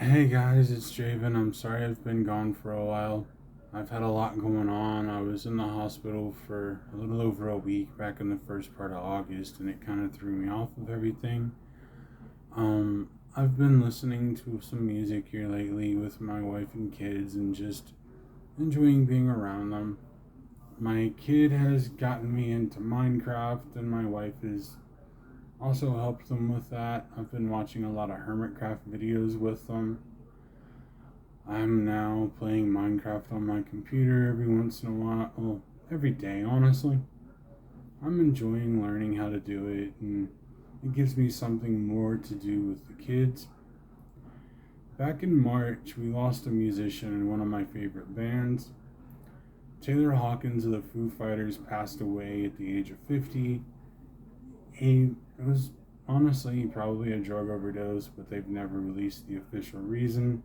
Hey guys, it's Javen. I'm sorry I've been gone for a while. I've had a lot going on. I was in the hospital for a little over a week back in the first part of August, and it kind of threw me off of everything. I've been listening to some music here lately with my wife and kids and just enjoying being around them. My kid has gotten me into Minecraft, and my wife has also helped them with that. I've been watching a lot of Hermitcraft videos with them. I'm now playing Minecraft on my computer every once in a while. Well, every day, honestly. I'm enjoying learning how to do it, and it gives me something more to do with the kids. Back in March, we lost a musician in one of my favorite bands. Taylor Hawkins of the Foo Fighters passed away at the age of 50. It was honestly probably a drug overdose, but they've never released the official reason.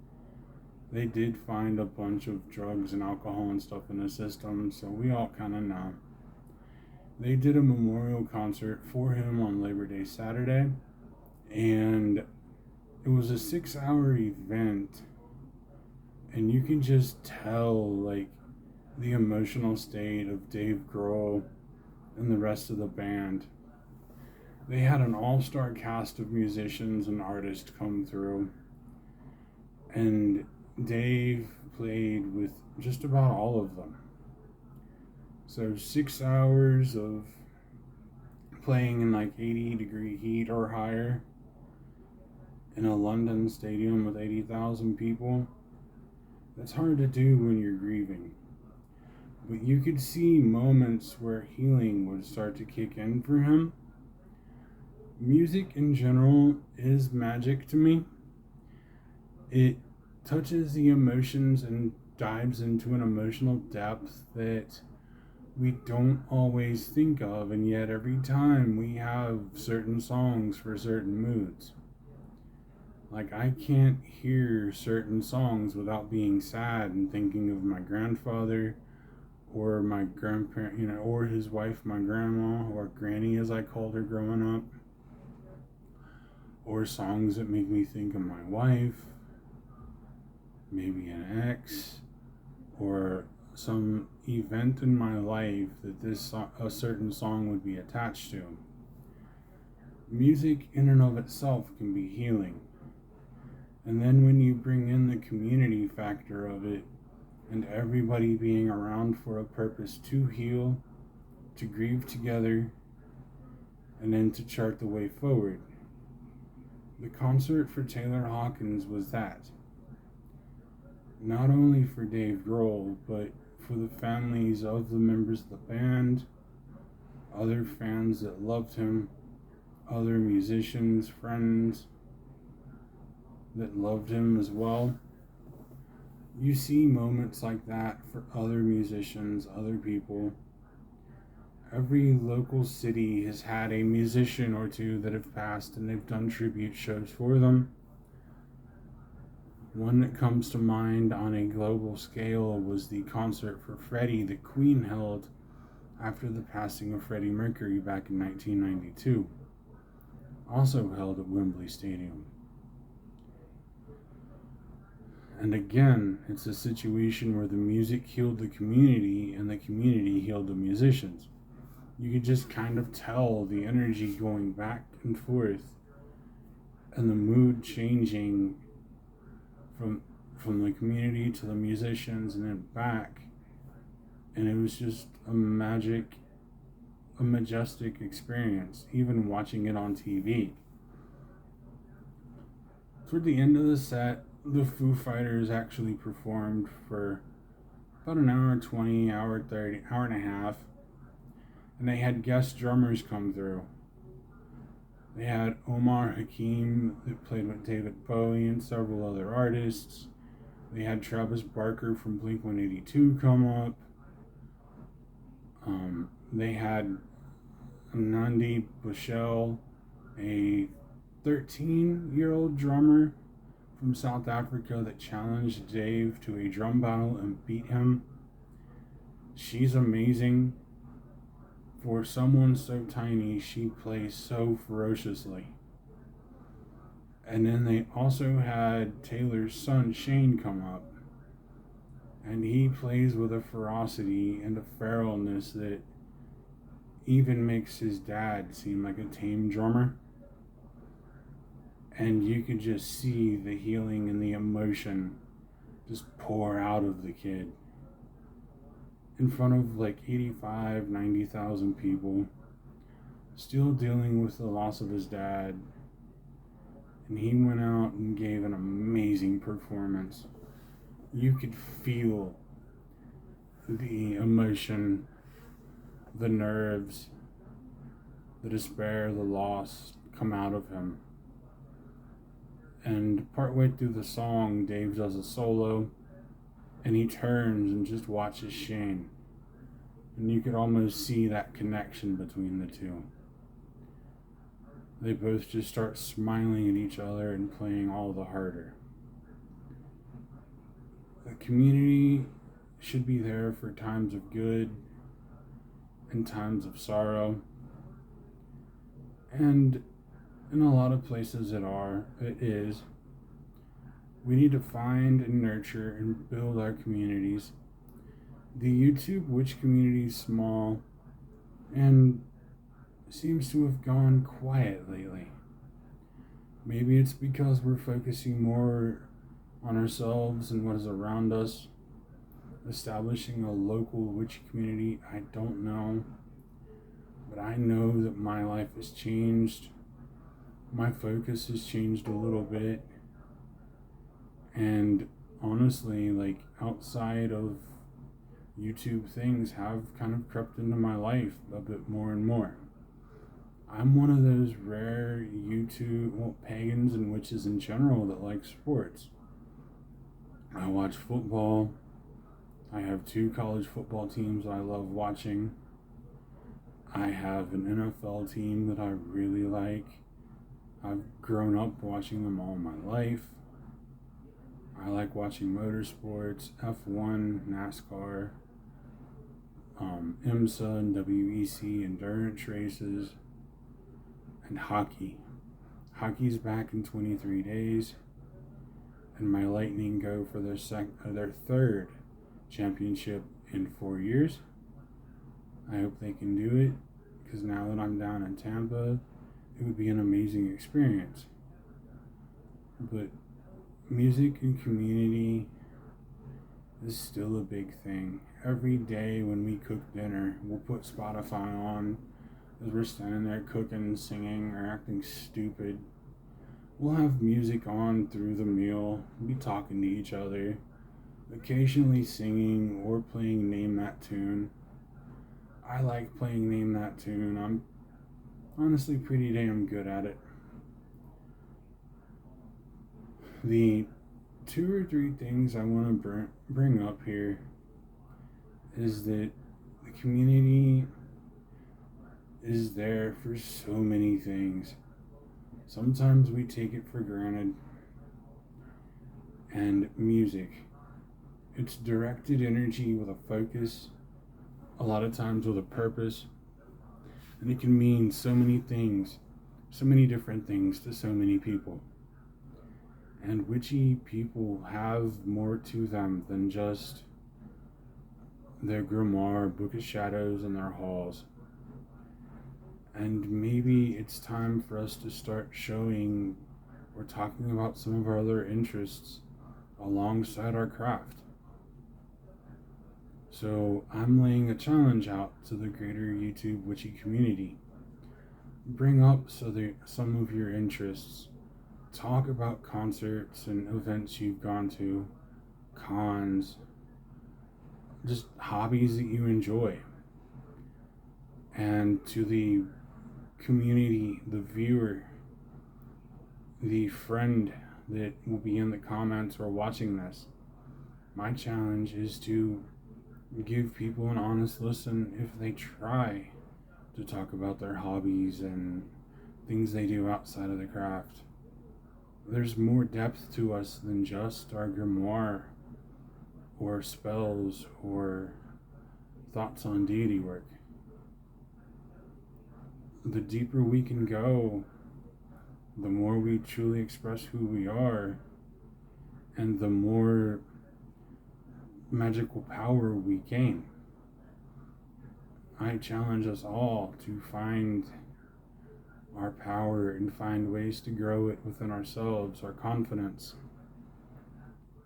They did find a bunch of drugs and alcohol and stuff in the system, so we all kind of know. They did a memorial concert for him on Labor Day Saturday, and it was a 6 hour event, and you can just tell, like, the emotional state of Dave Grohl and the rest of the band. They had an all star cast of musicians and artists come through, and Dave played with just about all of them. So 6 hours of playing in like 80-degree heat or higher in a London stadium with 80,000 people. That's hard to do when you're grieving. But you could see moments where healing would start to kick in for him. Music in general is magic to me. It touches the emotions and dives into an emotional depth that we don't always think of, and yet every time we have certain songs for certain moods. Like, I can't hear certain songs without being sad and thinking of my grandfather or my grandparent, or his wife, my grandma, or granny as I called her growing up, or songs that make me think of my wife, maybe an ex, or some event in my life that a certain song would be attached to. Music in and of itself can be healing. And then when you bring in the community factor of it and everybody being around for a purpose to heal, to grieve together, and then to chart the way forward. The concert for Taylor Hawkins was that. Not only for Dave Grohl, but for the families of the members of the band, other fans that loved him, other musicians, friends that loved him as well. You see moments like that for other musicians, other people. Every local city has had a musician or two that have passed, and they've done tribute shows for them. One that comes to mind on a global scale was the concert for Freddie that Queen held after the passing of Freddie Mercury back in 1992, also held at Wembley Stadium. And again, it's a situation where the music healed the community and the community healed the musicians. You could just kind of tell the energy going back and forth and the mood changing from the community to the musicians and then back. And it was just a majestic experience, even watching it on TV. Toward the end of the set, the Foo Fighters actually performed for about an hour 20, hour 30, hour and a half, and they had guest drummers come through. They had Omar Hakim that played with David Bowie and several other artists. They had Travis Barker from Blink 182 come up. They had Nandi Bushell, a 13-year-old drummer from South Africa that challenged Dave to a drum battle and beat him. She's amazing. For someone so tiny, she plays so ferociously. And then they also had Taylor's son Shane come up, and he plays with a ferocity and a feralness that even makes his dad seem like a tame drummer. And you could just see the healing and the emotion just pour out of the kid in front of like 85, 90,000 people, still dealing with the loss of his dad. And he went out and gave an amazing performance. You could feel the emotion, the nerves, the despair, the loss come out of him. And partway through the song, Dave does a solo, and he turns and just watches Shane. And you could almost see that connection between the two. They both just start smiling at each other and playing all the harder. The community should be there for times of good and times of sorrow. And in a lot of places it is. We need to find and nurture and build our communities. The YouTube witch community is small and seems to have gone quiet lately. Maybe it's because we're focusing more on ourselves and what is around us. Establishing a local witch community, I don't know. But I know that my life has changed. My focus has changed a little bit. And honestly, like outside of YouTube, things have kind of crept into my life a bit more and more. I'm one of those rare pagans and witches in general that like sports. I watch football. I have 2 college football teams I love watching. I have an NFL team that I really like. I've grown up watching them all my life. I like watching motorsports, F1, NASCAR, IMSA and WEC endurance races, and hockey. Hockey's back in 23 days, and my Lightning go for their 3rd championship in 4 years. I hope they can do it, because now that I'm down in Tampa, it would be an amazing experience. But music and community is still a big thing. Every day when we cook dinner, we'll put Spotify on as we're standing there cooking, singing, or acting stupid. We'll have music on through the meal, be talking to each other, occasionally singing or playing Name That Tune. I like playing Name That Tune. I'm honestly pretty damn good at it. The 2 or 3 things I want to bring up here is that the community is there for so many things. Sometimes we take it for granted. And music. It's directed energy with a focus, a lot of times with a purpose, and it can mean so many things, so many different things to so many people. And witchy people have more to them than just their grimoire, book of shadows, and their halls. And maybe it's time for us to start showing or talking about some of our other interests alongside our craft. So I'm laying a challenge out to the greater YouTube witchy community. Bring up some of your interests. Talk about concerts and events you've gone to, cons, just hobbies that you enjoy. And to the community, the viewer, the friend that will be in the comments or watching this, my challenge is to give people an honest listen if they try to talk about their hobbies and things they do outside of the craft. There's more depth to us than just our grimoire or spells or thoughts on deity work. The deeper we can go, the more we truly express who we are, and the more magical power we gain. I challenge us all to find our power and find ways to grow it within ourselves, our confidence.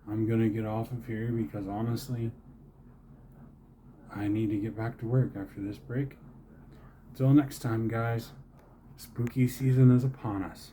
I'm gonna get off of here because honestly, I need to get back to work after this break. Until next time, guys, spooky season is upon us.